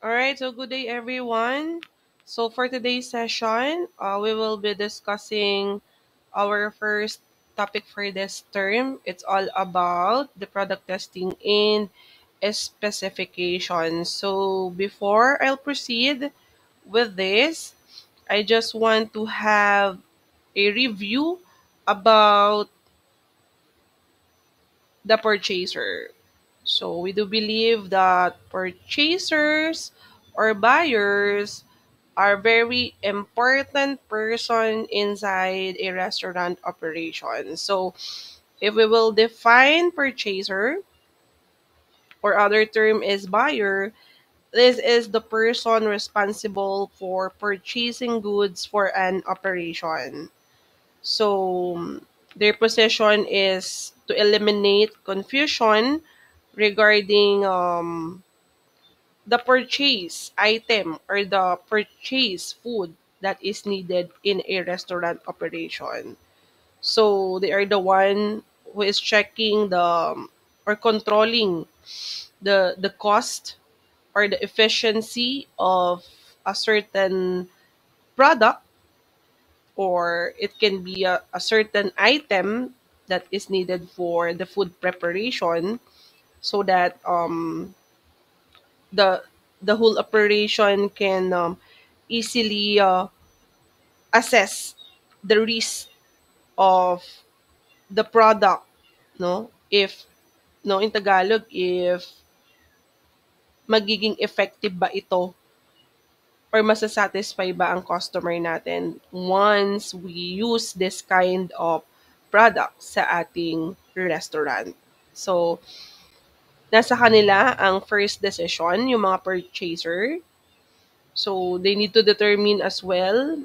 Alright, so good day everyone. So for today's session, we will be discussing our first topic for this term. It's all about the product testing and specifications. So before I'll proceed with this, I just want to have a review about the purchaser. So we do believe that purchasers or buyers are very important person inside a restaurant operation. So if we will define purchaser or other term is buyer, this is the person responsible for purchasing goods for an operation. So their position is to eliminate confusion regarding the purchase item or the purchase food that is needed in a restaurant operation. So they are the one who is checking or controlling the cost or the efficiency of a certain product, or it can be a certain item that is needed for the food preparation, so that the the whole operation can easily assess the risk of the product, no, if no, in Tagalog, if magiging effective ba ito or masasatisfy ba ang customer natin once we use this kind of product sa ating restaurant. So nasa kanila ang first decision, yung mga purchaser. So they need to determine as well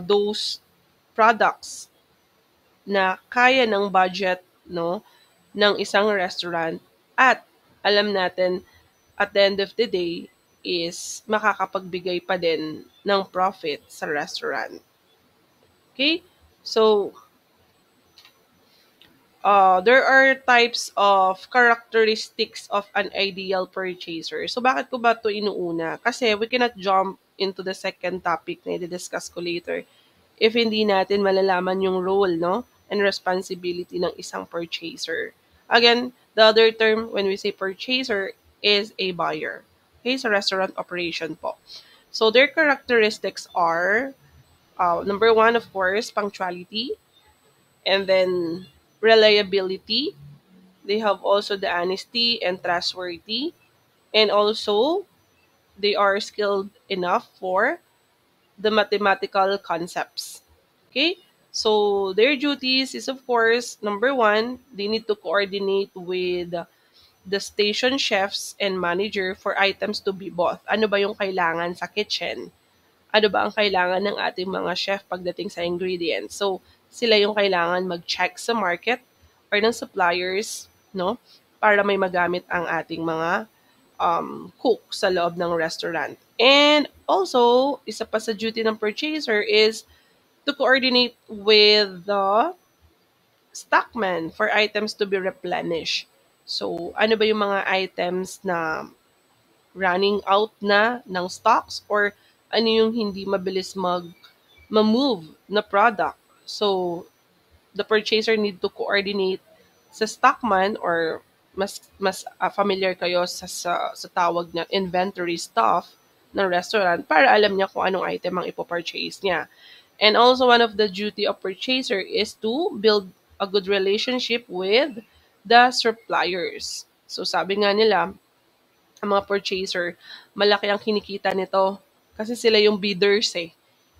those products na kaya ng budget, no, ng isang restaurant, at alam natin at the end of the day is makakapagbigay pa din ng profit sa restaurant. Okay? So, there are types of characteristics of an ideal purchaser. So, bakit ko ba ito inuuna? Kasi we cannot jump into the second topic na i-discuss ko later if hindi natin malalaman yung role, no, and responsibility ng isang purchaser. Again, the other term when we say purchaser is a buyer. Okay, sa restaurant operation po. So, their characteristics are, number one, of course, punctuality, and then reliability. They have also the honesty and trustworthy, and also they are skilled enough for the mathematical concepts. Okay? So their duties is, of course, number one, they need to coordinate with the station chefs and manager for items to be bought. Ano ba yung kailangan sa kitchen? Ano ba ang kailangan ng ating mga chef pagdating sa ingredients? So sila yung kailangan mag-check sa market or ng suppliers, no? Para may magamit ang ating mga cook sa loob ng restaurant. And also, isa pa sa duty ng purchaser is to coordinate with the stockman for items to be replenished. So, ano ba yung mga items na running out na ng stocks, or ano yung hindi mabilis ma-move na product. So, the purchaser need to coordinate sa stockman, or mas familiar kayo sa tawag na inventory staff ng restaurant, para alam niya kung anong item ang ipo-purchase niya. And also, one of the duty of purchaser is to build a good relationship with the suppliers. So sabi nga nila, ang mga purchaser, malaki ang kinikita nito kasi sila yung bidders eh.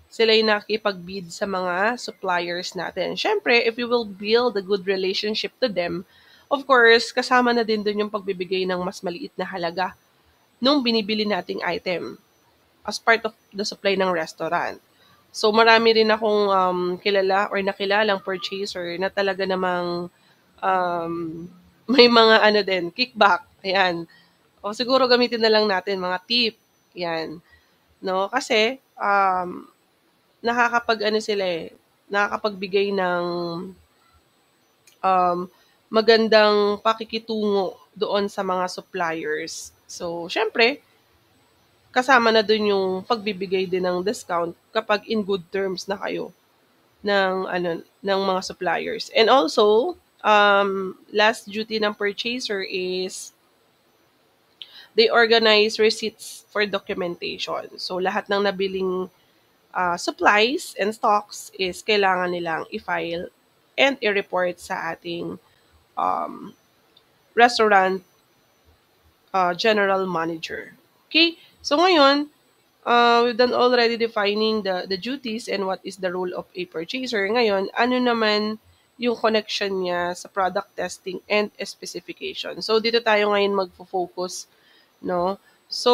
Sila yung nakikipag-bid sa mga suppliers natin. Siyempre, if you will build a good relationship to them, of course, kasama na din dun yung pagbibigay ng mas maliit na halaga nung binibili nating item as part of the supply ng restaurant. So, marami rin akong kilala or nakilalang purchaser na talaga namang um, may mga ano din, kickback. Ayan. O siguro gamitin na lang natin mga tip. Yan. No? Kasi, nakakapag-ano sila eh, nakakapagbigay ng um, magandang pakikitungo doon sa mga suppliers. So, syempre, kasama na dun yung pagbibigay din ng discount kapag in good terms na kayo ng mga suppliers. And also, last duty ng purchaser is they organize receipts for documentation. So, lahat ng nabiling supplies and stocks is kailangan nilang i-file and i-report sa ating um, restaurant general manager. Okay? So, ngayon, we've done already defining the duties and what is the role of a purchaser. Ngayon, ano naman yung connection niya sa product testing and specification. So, dito tayo ngayon magfo-focus, no? So,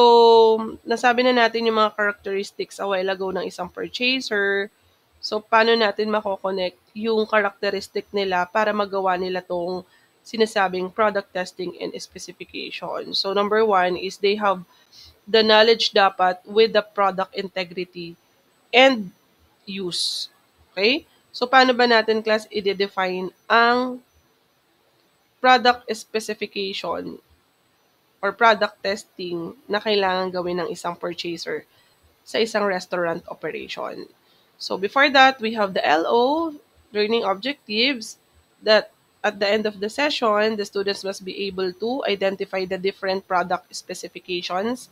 nasabi na natin yung mga characteristics a while ago ng isang purchaser. So, paano natin mako-connect yung characteristic nila para magawa nila tong sinasabing product testing and specification. So, number one is they have the knowledge dapat with the product integrity and use. Okay? So, paano ba natin, class, i-define ang product specification or product testing na kailangan gawin ng isang purchaser sa isang restaurant operation? So, before that, we have the LO, learning objectives, that at the end of the session, the students must be able to identify the different product specifications,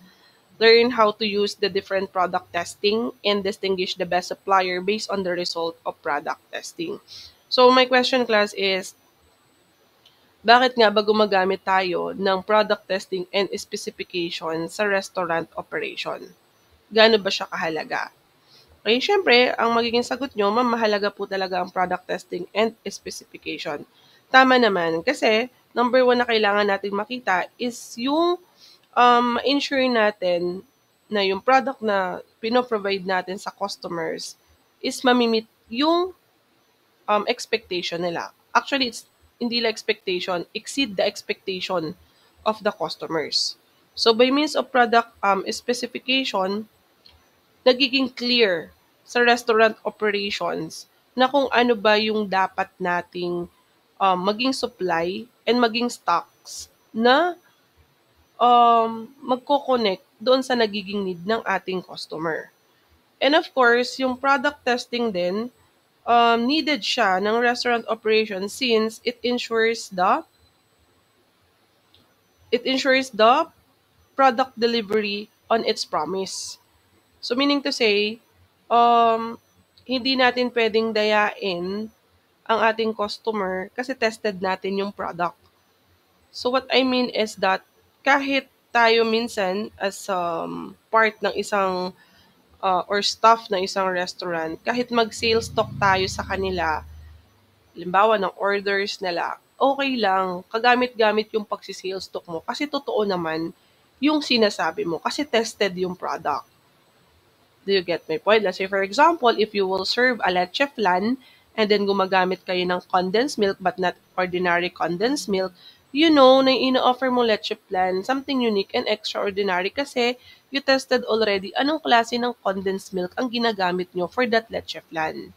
learn how to use the different product testing, and distinguish the best supplier based on the result of product testing. So, my question, class, is bakit nga ba gumagamit tayo ng product testing and specification sa restaurant operation? Gaano ba siya kahalaga? Okay, syempre, ang magiging sagot nyo, ma'am, mahalaga po talaga ang product testing and specification. Tama naman, kasi number one na kailangan natin makita is yung ma-ensure natin na yung product na pinoprovide natin sa customers is mamimit yung expectation nila. Actually, it's hindi lang expectation, exceed the expectation of the customers. So, by means of product specification, nagiging clear sa restaurant operations na kung ano ba yung dapat nating maging supply and maging stocks na magko-connect doon sa nagiging need ng ating customer. And of course, yung product testing din, needed siya ng restaurant operation since it ensures the product delivery on its promise. So meaning to say, hindi natin pwedeng dayain ang ating customer kasi tested natin yung product. So what I mean is that kahit tayo minsan as part ng isang or staff ng isang restaurant, kahit mag-sales talk tayo sa kanila, halimbawa ng orders nila, okay lang, kagamit-gamit yung pagsi-sales talk mo kasi totoo naman yung sinasabi mo kasi tested yung product. Do you get my point? Let's say, for example, if you will serve a leche flan and then gumagamit kayo ng condensed milk but not ordinary condensed milk, you know na ino-offer mo leche flan, something unique and extraordinary kasi you tested already anong klase ng condensed milk ang ginagamit nyo for that leche flan.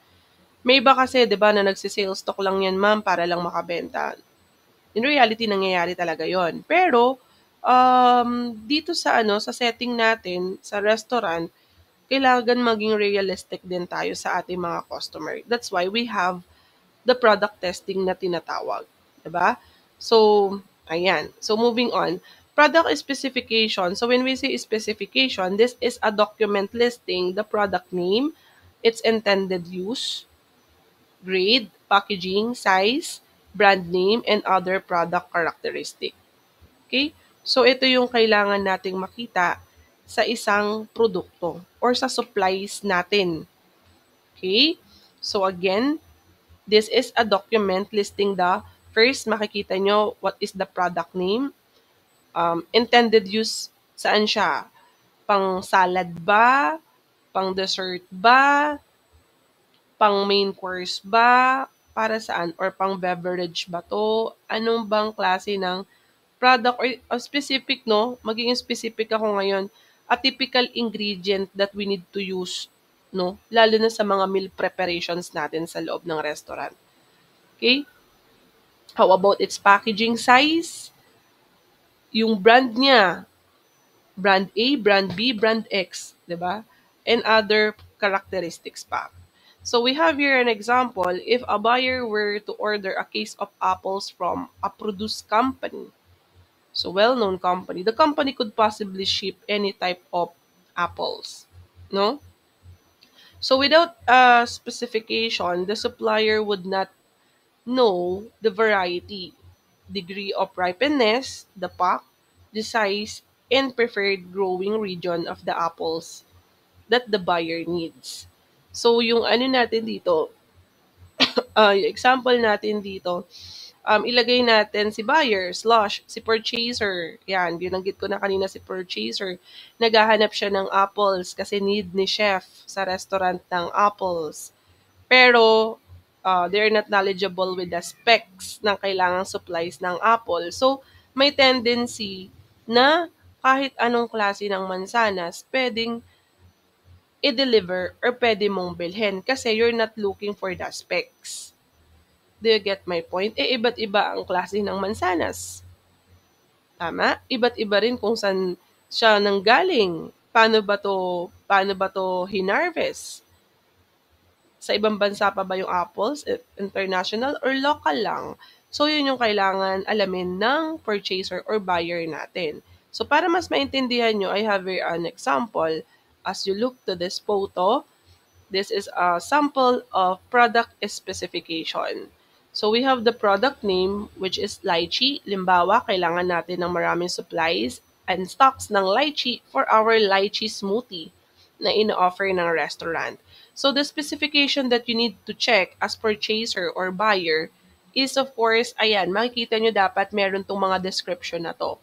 May iba kasi, di ba, na nagsisales talk lang yan, ma'am, para lang makabenta. In reality, nangyayari talaga yon. Pero, dito sa setting natin, sa restaurant, kailangan maging realistic din tayo sa ating mga customer. That's why we have the product testing na tinatawag. Diba? So, ayan. So, moving on. Product specification. So, when we say specification, this is a document listing the product name, its intended use, grade, packaging, size, brand name, and other product characteristic. Okay? So, ito yung kailangan nating makita sa isang produkto or sa supplies natin. Okay? So, again, this is a document listing the first, makikita nyo what is the product name, intended use, saan siya? Pang salad ba? Pang dessert ba? Pang main course ba? Para saan? Or pang beverage ba to? Anong bang klase ng product or specific, no? Magiging specific ako ngayon. A typical ingredient that we need to use, no? Lalo na sa mga meal preparations natin sa loob ng restaurant. Okay? How about its packaging size? Yung brand niya. brand A, brand B, brand X, 'di ba? And other characteristics pa. So we have here an example. If a buyer were to order a case of apples from a produce company, so well-known company, the company could possibly ship any type of apples, no? So without a specification, the supplier would not know the variety, degree of ripeness, the pack, the size, and preferred growing region of the apples that the buyer needs. So yung ano natin dito, yung example natin dito, ilagay natin si buyer slash si purchaser. Yan, binanggit ko na kanina si purchaser. Naghahanap siya ng apples kasi need ni chef sa restaurant ng apples. Pero they're not knowledgeable with the specs ng kailangang supplies ng apple. So, may tendency na kahit anong klase ng mansanas, pwedeng i-deliver or pwede mong bilhin kasi you're not looking for the specs. Do you get my point? Eh, iba't iba ang klase ng mansanas. Tama? Iba't iba rin kung saan siya nanggaling. Paano ba to hinarvest? Sa ibang bansa pa ba yung apples? International or local lang? So, yun yung kailangan alamin ng purchaser or buyer natin. So, para mas maintindihan nyo, I have here an example. As you look to this photo, this is a sample of product specification. So, we have the product name, which is lychee. Limbawa, kailangan natin ng maraming supplies and stocks ng lychee for our lychee smoothie na ino-offer ng restaurant. So, the specification that you need to check as purchaser or buyer is, of course, ayan, makikita nyo dapat meron tong mga description na to.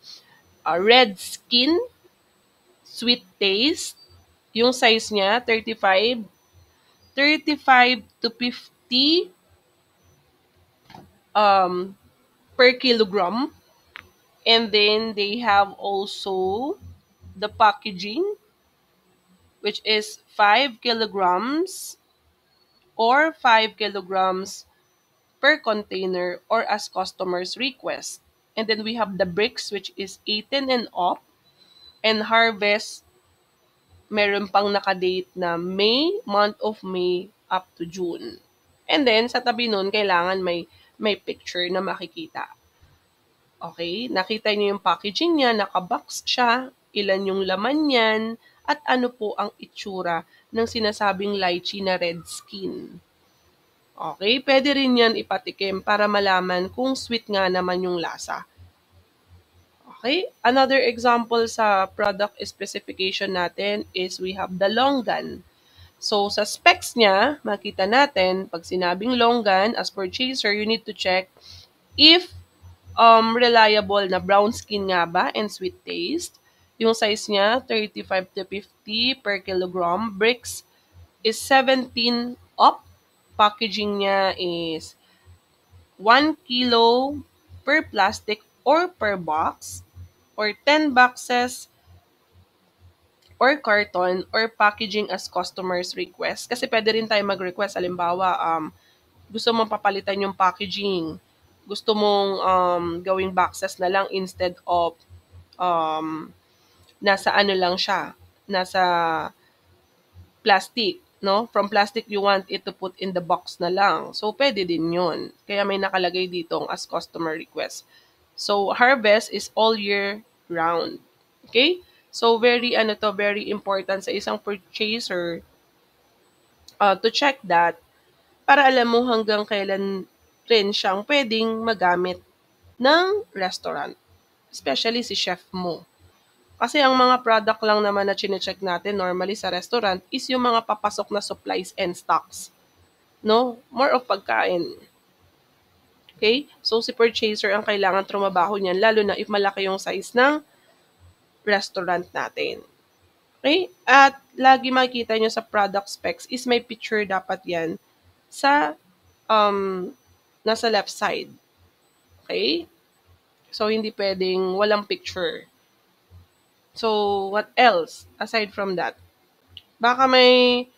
Red skin, sweet taste, yung size niya, 35 to 50 per kilogram. And then they have also the packaging, which is 5 kilograms or 5 kilograms per container or as customers request. And then we have the bricks, which is 18 and up. And harvest, meron pang nakadate na month of May up to June. And then, sa tabi nun, kailangan may picture na makikita. Okay? Nakita niyo yung packaging niya, nakabox siya, ilan yung laman niyan, at ano po ang itsura ng sinasabing lychee na red skin. Okay? Pwede rin yan ipatikim para malaman kung sweet nga naman yung lasa. Okay? Another example sa product specification natin is we have the longan. So, sa specs niya, makita natin, pag sinabing longan, as purchaser, you need to check if reliable na brown skin nga ba and sweet taste. Yung size niya, 35 to 50 per kilogram. Bricks is 17 up. Packaging niya is 1 kilo per plastic or per box or 10 boxes or carton or packaging as customer's request. Kasi pwede rin tayo mag-request. Halimbawa, gusto mong papalitan yung packaging. Gusto mong gawing boxes na lang instead of nasa ano lang siya. Nasa plastic. No? From plastic, you want it to put in the box na lang. So, pwede din yun. Kaya may nakalagay dito as customer request. So, harvest is all year round. Okay? So, very important sa isang purchaser to check that para alam mo hanggang kailan rin siyang pwedeng magamit ng restaurant. Especially si chef mo. Kasi ang mga product lang naman na chinecheck natin normally sa restaurant is yung mga papasok na supplies and stocks. No? More of pagkain. Okay? So, si purchaser ang kailangan trumabaho niyan, lalo na if malaki yung size ng restaurant natin. Okay? At lagi makikita nyo sa product specs is may picture dapat yan sa nasa left side. Okay? So, hindi pwedeng walang picture. So, what else aside from that? Baka may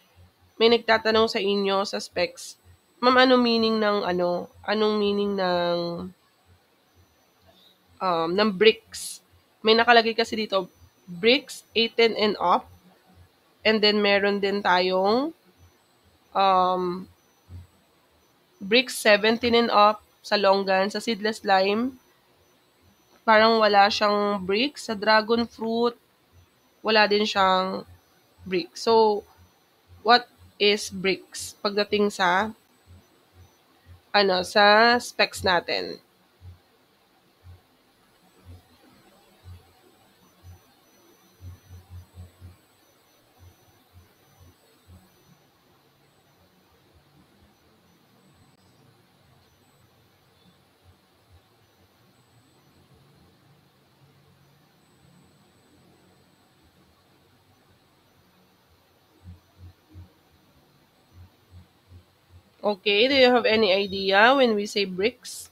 nagtatanong sa inyo sa specs, ma'am, anong meaning ng bricks? May nakalagay kasi dito, bricks 18 and up. And then meron din tayong um, bricks 17 and up sa longgan. Sa seedless lime, parang wala siyang bricks. Sa dragon fruit, wala din siyang bricks. So, what is bricks pagdating sa sa specs natin? Okay, do you have any idea when we say bricks?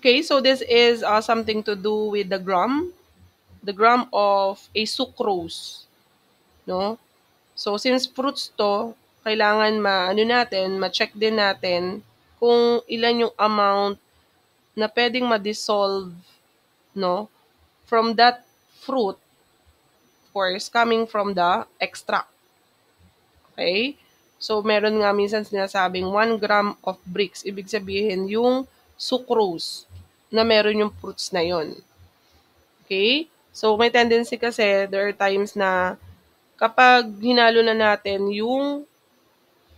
Okay, so this is something to do with the gram of a sucrose, no? So since fruits to, kailangan ma-check din natin kung ilan yung amount na pwedeng ma-dissolve, no, from that fruit, of course, coming from the extract. Okay? So, meron nga minsan sinasabing 1 gram of bricks. Ibig sabihin, yung sucrose na meron yung fruits na yon. Okay? So, may tendency kasi, there are times na kapag hinalo na natin yung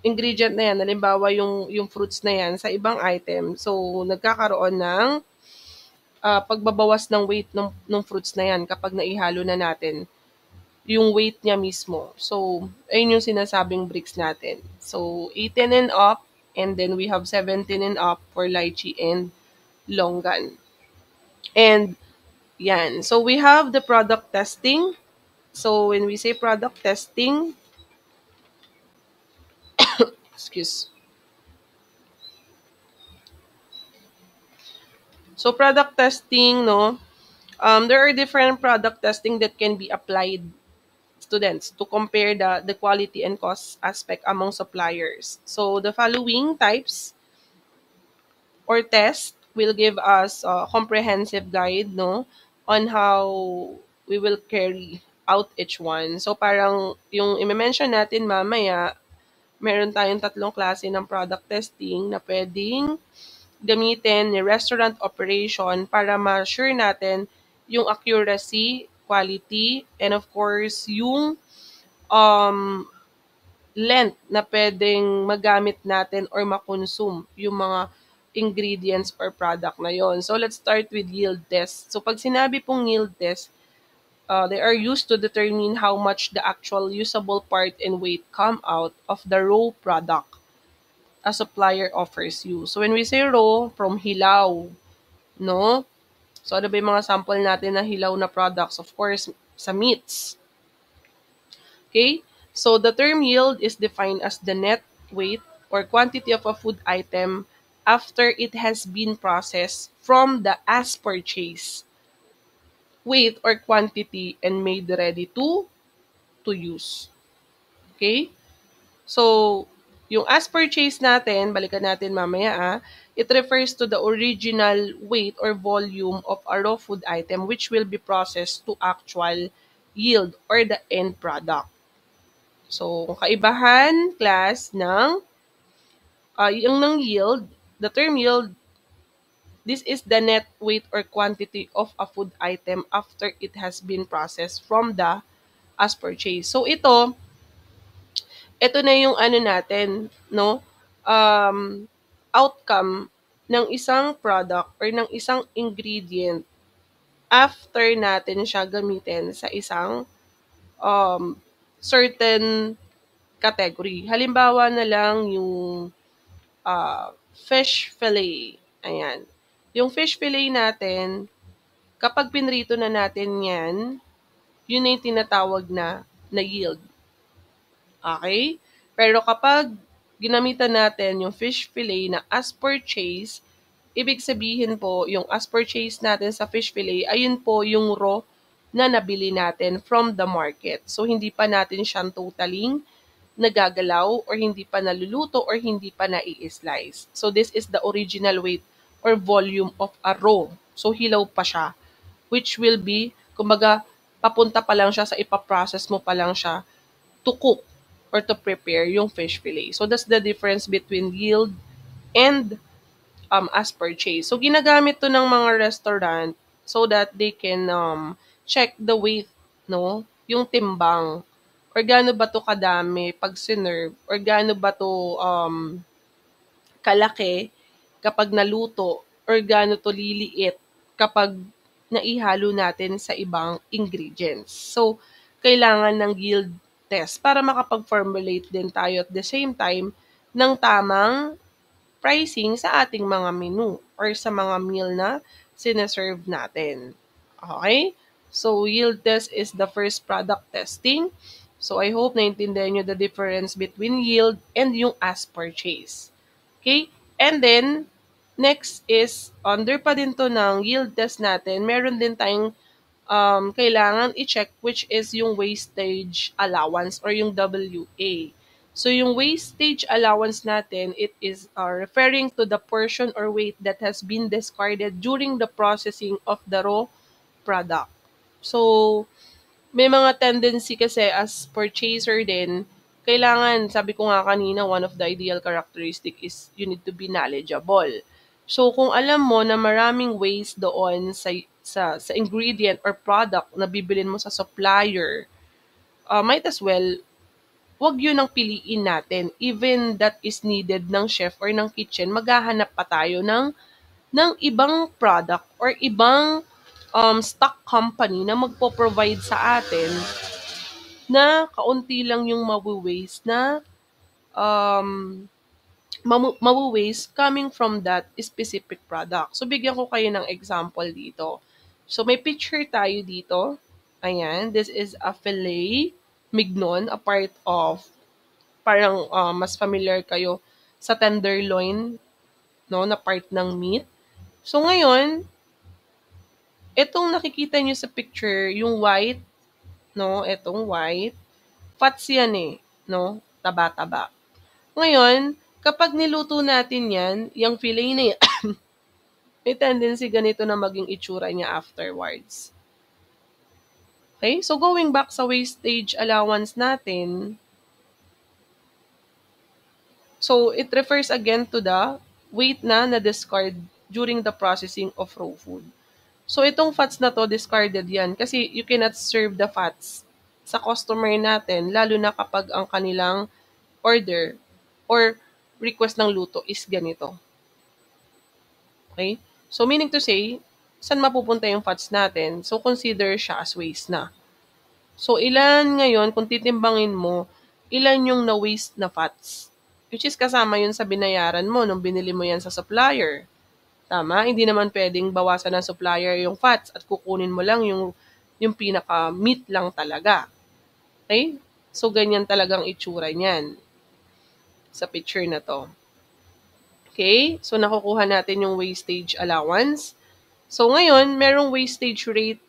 ingredient na yan, halimbawa yung fruits na yan sa ibang item, so, nagkakaroon ng pagbabawas ng weight ng fruits na yan kapag naihalo na natin yung weight niya mismo. So, ayun yung sinasabing bricks natin. So, 18 and up, and then we have 17 and up for lychee and longan. And, yan. So, we have the product testing. So, when we say product testing, excuse. So, product testing, no, there are different product testing that can be applied students to compare the quality and cost aspect among suppliers. So, the following types or test will give us a comprehensive guide, no, on how we will carry out each one. So parang yung i-mention natin mamaya, meron tayong tatlong klase ng product testing na pwedeng gamitin ni restaurant operation para ma-sure natin yung accuracy, quality, and of course, yung um, length na pwedeng magamit natin or makonsume yung mga ingredients or product na yon. So, let's start with yield test. So, pag sinabi pong yield test, they are used to determine how much the actual usable part and weight come out of the raw product a supplier offers you. So, when we say raw, from hilaw, no? So, ano ba yung mga sample natin na hilaw na products? Of course, sa meats. Okay? So the term yield is defined as the net weight or quantity of a food item after it has been processed from the as purchase weight or quantity and made ready to use. Okay? So, yung as purchase natin, balikan natin mamaya it refers to the original weight or volume of a raw food item which will be processed to actual yield or the end product. So, kaibahan, class, ng yung ng yield, the term yield, this is the net weight or quantity of a food item after it has been processed from the as purchased. So, ito na yung ano natin, no? Outcome ng isang product or ng isang ingredient after natin siya gamitin sa isang certain category. Halimbawa na lang yung fish fillet. Ayan. Yung fish fillet natin, kapag pinrito na natin yan, yun na yung tinatawag na yield. Okay? Pero kapag ginamitan natin yung fish fillet na as purchase, ibig sabihin po, yung as purchase natin sa fish fillet, ayun po yung raw na nabili natin from the market. So, hindi pa natin siyang totaling nagagalaw or hindi pa naluluto or hindi pa nai-slice. So, this is the original weight or volume of a raw. So, hilaw pa siya which will be, kumbaga, papunta pa lang siya sa ipaprocess mo pa lang siya to cook or to prepare yung fish fillet. So that's the difference between yield and as purchase. So ginagamit to ng mga restaurant so that they can check the weight, no? Yung timbang. Or gaano ba to kadami pag sinerve, or gaano ba to kalaki kapag naluto, or gaano to liliit kapag naihalo natin sa ibang ingredients. So, kailangan ng yield test para makapag-formulate din tayo at the same time ng tamang pricing sa ating mga menu or sa mga meal na sineserve natin. Okay? So, yield test is the first product testing. So, I hope naintindihan nyo the difference between yield and yung as purchase. Okay? And then, next is, under pa din to ng yield test natin, meron din tayong kailangan i-check, which is yung wastage allowance or yung WA. So, yung wastage allowance natin, it is referring to the portion or weight that has been discarded during the processing of the raw product. So, may mga tendency kasi as purchaser din, kailangan, sabi ko nga kanina, one of the ideal characteristic is you need to be knowledgeable. So, kung alam mo na maraming waste doon sa ingredient or product na bibilin mo sa supplier, might as well, wag yun ang piliin natin. Even that is needed ng chef or ng kitchen, maghahanap pa tayo ng ibang product or ibang stock company na magpo-provide sa atin na kaunti lang yung mawi-waste na um, mawi-waste coming from that specific product. So, bigyan ko kayo ng example dito. So, may picture tayo dito. Ayan, this is a filet mignon, a part of, parang mas familiar kayo sa tenderloin, no, na part ng meat. So, ngayon, itong nakikita nyo sa picture, yung white, no, itong white, fats yan eh, no, taba-taba. Ngayon, kapag niluto natin yan, yung fillet na yan, may tendency ganito na maging itsura niya afterwards. Okay? So, going back sa wastage allowance natin, so, it refers again to the weight na na-discard during the processing of raw food. So, itong fats na to, discarded yan kasi you cannot serve the fats sa customer natin, lalo na kapag ang kanilang order or request ng luto is ganito. Okay? So, meaning to say, saan mapupunta yung fats natin? So, consider siya as waste na. So, ilan ngayon, kung titimbangin mo, ilan yung na-waste na fats? Which is kasama yun sa binayaran mo nung binili mo yan sa supplier. Tama? Hindi naman pwedeng bawasan ng supplier yung fats at kukunin mo lang yung pinaka-meat lang talaga. Okay? So, ganyan talagang itsura niyan sa picture na to. Okay? So, nakukuha natin yung wastage allowance. So, ngayon, merong wastage rate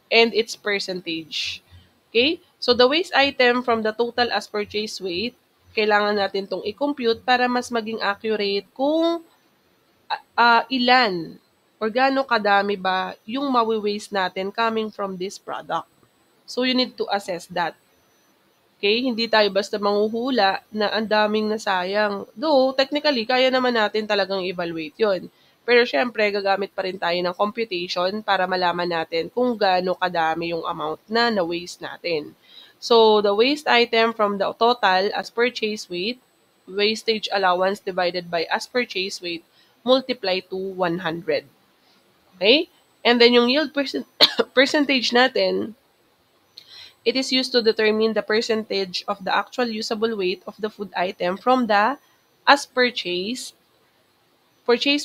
and its percentage. Okay? So, the waste item from the total as purchase weight, kailangan natin itong i-compute para mas maging accurate kung ilan or gaano kadami ba yung mawi-waste natin coming from this product. So, you need to assess that. Okay? Hindi tayo basta manghuhula na ang daming nasayang. Though, technically, kaya naman natin talagang evaluate yon. Pero syempre, gagamit pa rin tayo ng computation para malaman natin kung gaano kadami yung amount na na-waste natin. So, the waste item from the total as purchase weight, wastage allowance divided by as purchase weight, multiply to 100. Okay? And then yung yield percentage natin, it is used to determine the percentage of the actual usable weight of the food item from the as purchase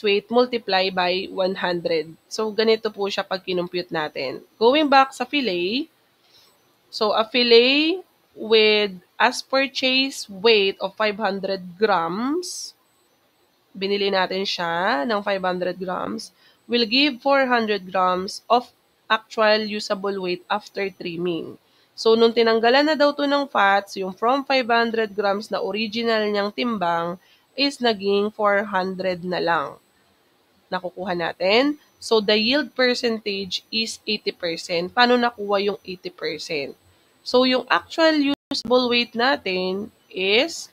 weight multiply by 100. So, ganito po siya pag kinumpute natin. Going back sa fillet, so a fillet with as purchase weight of 500 grams, binili natin siya ng 500 grams, will give 400 grams of actual usable weight after trimming. So, nung tinanggalan na daw to ng fats, yung from 500 grams na original niyang timbang is naging 400 na lang. Nakukuha natin. So, the yield percentage is 80%. Paano nakuha yung 80%? So, yung actual usable weight natin is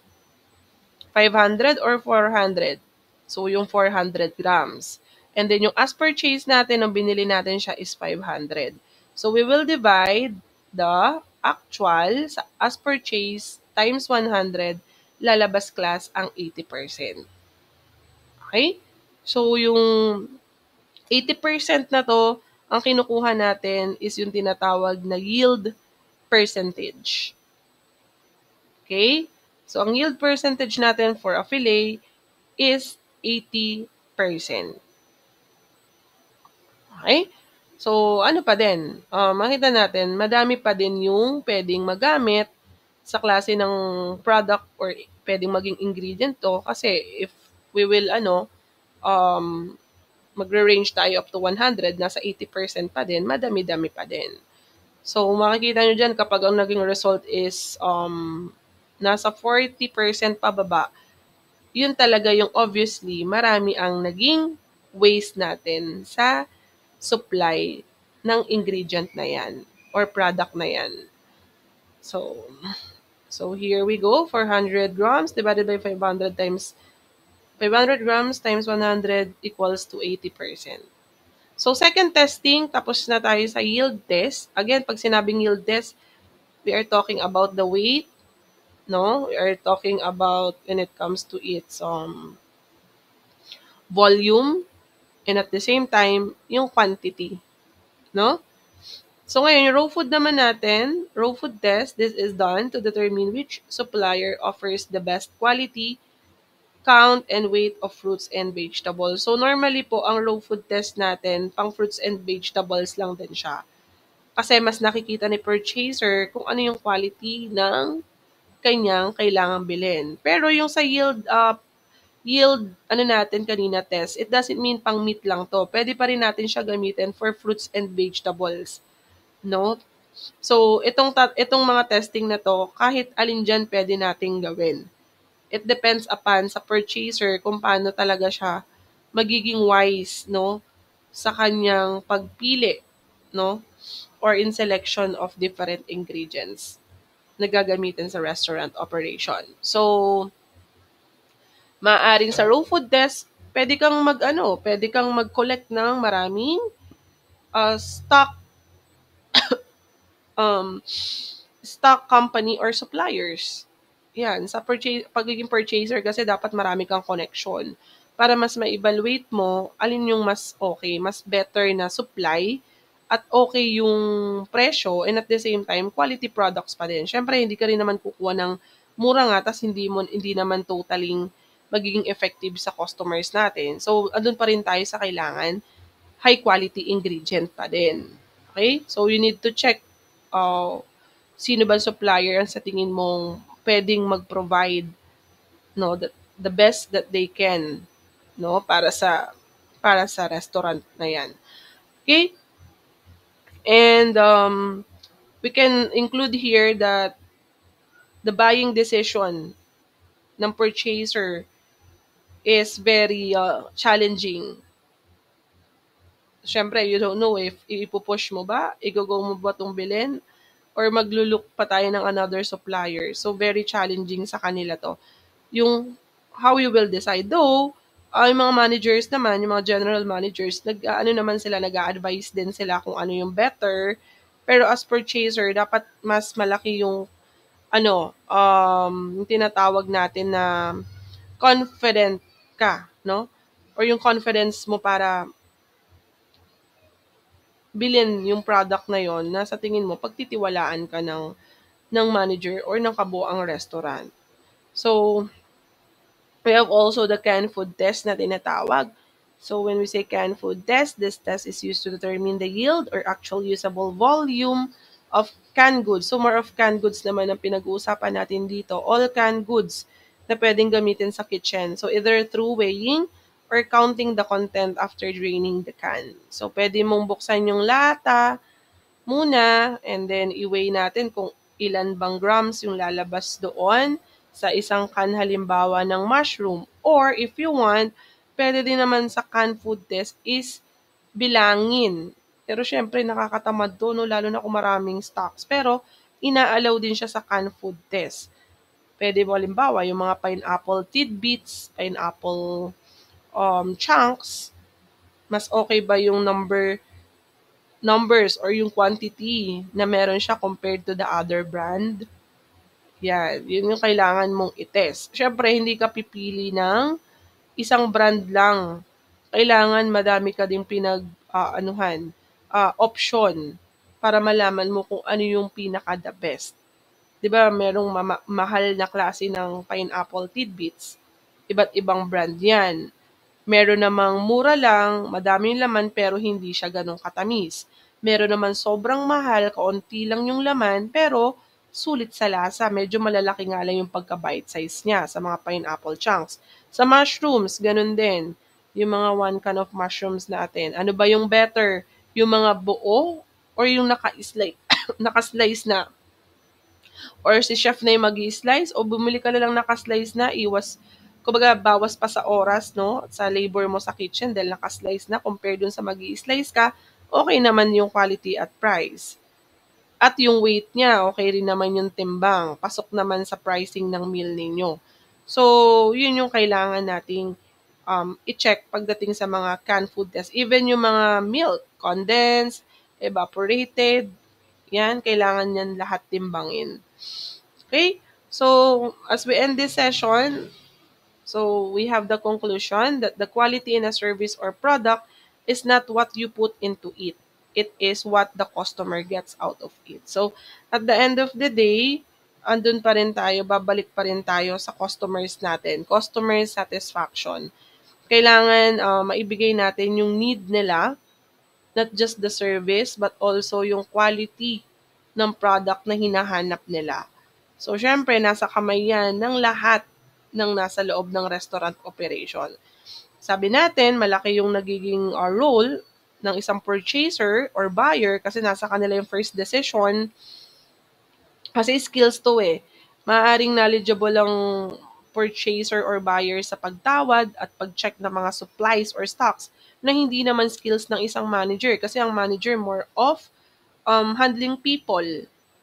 500 or 400. So, yung 400 grams. And then, yung as purchase natin, nung binili natin siya is 500. So, we will divide the actual sa as purchase times 100, lalabas class ang 80%. Okay? So, yung 80% na to, ang kinukuha natin is yung tinatawag na yield percentage. Okay? So, ang yield percentage natin for a fillet is 80%. Okay? So, ano pa din? Makita natin, madami pa din yung pwedeng magamit sa klase ng product or pwedeng maging ingredient to kasi if we will, magre-range tayo up to 100, nasa 80% pa din, madami-dami pa din. So, makikita nyo dyan kapag ang naging result is nasa 40% pababa, yun talaga yung obviously marami ang naging waste natin sa supply ng ingredient na yan or product na yan. So here we go, 400 grams divided by 500 times 500 grams times 100 equals to 80%. So second testing, tapos na tayo sa yield test. Again, pag sinabing yield test, we are talking about the weight, no? We are talking about when it comes to its volume and at the same time, yung quantity, no? So ngayon, yung raw food naman natin, raw food test, this is done to determine which supplier offers the best quality, count, and weight of fruits and vegetables. So normally po, ang raw food test natin, pang fruits and vegetables lang din siya. Kasi mas nakikita ni purchaser kung ano yung quality ng kanyang kailangang bilhin. Pero yung sa yield ano natin kanina test, it doesn't mean pang meat lang to. Pwede pa rin natin siya gamitin for fruits and vegetables. No? So, itong mga testing na to, kahit alin dyan pwede nating gawin. It depends upon sa purchaser kung paano talaga siya magiging wise, no? Sa kanyang pagpili, no? Or in selection of different ingredients na gagamitin sa restaurant operation. So, maaaring sa raw food test, pwede kang mag-collect ng maraming stock um, stock company or suppliers. Yan, sa pagiging purchaser kasi dapat marami kang connection para mas ma-evaluate mo alin yung mas okay, mas better na supply at okay yung presyo and at the same time, quality products pa din. Siyempre, hindi ka rin naman kukuha ng mura nga tas hindi naman totaling magiging effective sa customers natin. So, andun pa rin tayo sa kailangan high quality ingredient pa din. Okay? So, you need to check uh, sino ba supplier ang sa tingin mong pwedeng mag-provide no the best that they can no para sa restaurant na yan. Okay? And we can include here that the buying decision ng purchaser is very challenging. Siyempre, you don't know if ipupush mo ba, i-go mo ba itong bilhin, or magluluk pa tayo ng another supplier. So, very challenging sa kanila to. Yung how you will decide. Though, yung mga managers naman, yung mga general managers, nag-a-advise din sila kung ano yung better. Pero as purchaser, dapat mas malaki yung yung tinatawag natin na confident ka, no? Or yung confidence mo para bilhin yung product na yon na sa tingin mo pagtitiwalaan ka ng manager or ng kabuuang restaurant. So, we have also the canned food test na tinatawag. So, when we say canned food test, this test is used to determine the yield or actual usable volume of canned goods. So, more of canned goods naman ang pinag-uusapan natin dito. All canned goods na pwedeng gamitin sa kitchen. So, either through weighing or counting the content after draining the can. So, pwede mong buksan yung lata muna and then i-weigh natin kung ilan bang grams yung lalabas doon sa isang can halimbawa ng mushroom. Or if you want, pwede din naman sa canned food test is bilangin. Pero syempre nakakatamad 'to 'no, lalo na kung maraming stocks. Pero ina-allow din siya sa canned food test. Puwede mo halimbawa yung mga pineapple tidbits, pineapple, chunks, mas okay ba yung numbers or yung quantity na meron siya compared to the other brand? Yan, yun yung kailangan mong i-test. Siyempre hindi ka pipili ng isang brand lang. Kailangan madami ka ding pinag-aanuhan, option para malaman mo kung ano yung pinaka the best. 'Di ba merong mahal na klase ng pineapple tidbits, iba't ibang brand 'yan. Meron namang mura lang, madaming laman pero hindi siya gano'n katamis. Meron naman sobrang mahal, kaunti lang yung laman pero sulit sa lasa. Medyo malalaki nga lang yung pagka-bite size niya sa mga pineapple chunks. Sa mushrooms, gano'n din. Yung mga one can of mushrooms natin. Ano ba yung better? Yung mga buo or yung naka-slice na? Or si chef na yung mag-i-slice o bumili ka na lang naka-slice na, kumbaga bawas pa sa oras, no, sa labor mo sa kitchen dahil naka-slice na compared dun sa mag-i-slice ka, okay naman yung quality at price. At yung weight niya, okay rin naman yung timbang, pasok naman sa pricing ng meal ninyo. So, yun yung kailangan nating i-check pagdating sa mga canned food test. Even yung mga milk, condensed, evaporated, yan, kailangan yan lahat timbangin. Okay? So, as we end this session, so we have the conclusion that the quality in a service or product is not what you put into it. It is what the customer gets out of it. So, at the end of the day, andun pa rin tayo, babalik pa rin tayo sa customers natin. Customer satisfaction. Kailangan maibigay natin yung need nila, not just the service, but also yung quality ng product na hinahanap nila. So, syempre, nasa kamay yan ng lahat ng nasa loob ng restaurant operation. Sabi natin, malaki yung nagiging role ng isang purchaser or buyer kasi nasa kanila yung first decision. Kasi skills to eh. Maaaring knowledgeable ang purchaser or buyer sa pagtawad at pag-check ng mga supplies or stocks na hindi naman skills ng isang manager. Kasi ang manager more of handling people.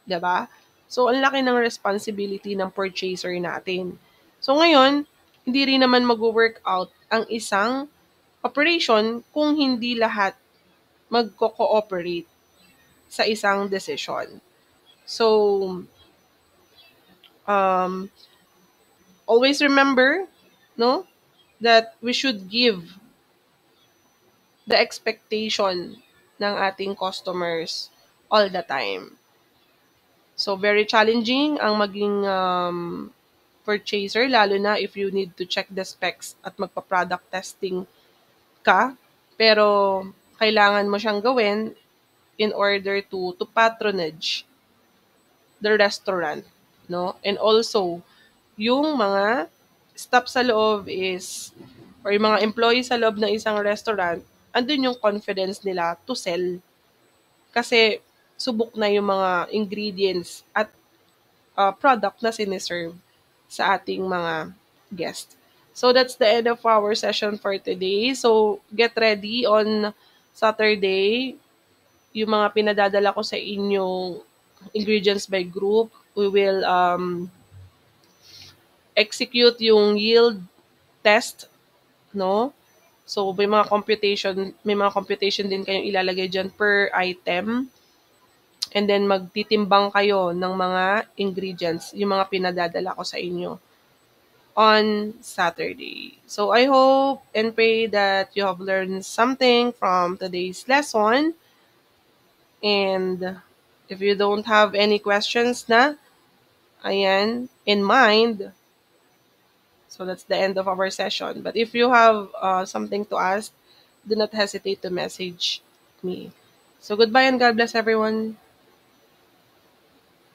'Di ba? So, ang laki ng responsibility ng purchaser natin. So, ngayon, hindi rin naman mag-work out ang isang operation kung hindi lahat magko-cooperate sa isang decision. So, um, always remember, no, that we should give the expectation ng ating customers all the time. So, very challenging ang maging purchaser, lalo na if you need to check the specs at magpa-product testing ka. Pero, kailangan mo siyang gawin in order to patronage the restaurant, no? And also, yung mga staff sa loob or yung mga employees sa loob ng isang restaurant, andun yung confidence nila to sell. Kasi, subok na yung mga ingredients at product na siniserve sa ating mga guests. So that's the end of our session for today. So get ready on Saturday. Yung mga pinadadala ko sa inyong ingredients by group, we will execute yung yield test, no? So may mga computation din kayong ilalagay dyan per item. And then magtitimbang kayo ng mga ingredients, yung mga pinadadala ko sa inyo on Saturday. So I hope and pray that you have learned something from today's lesson. And if you don't have any questions na, ayan, in mind, so that's the end of our session. But if you have something to ask, do not hesitate to message me. So goodbye and God bless everyone.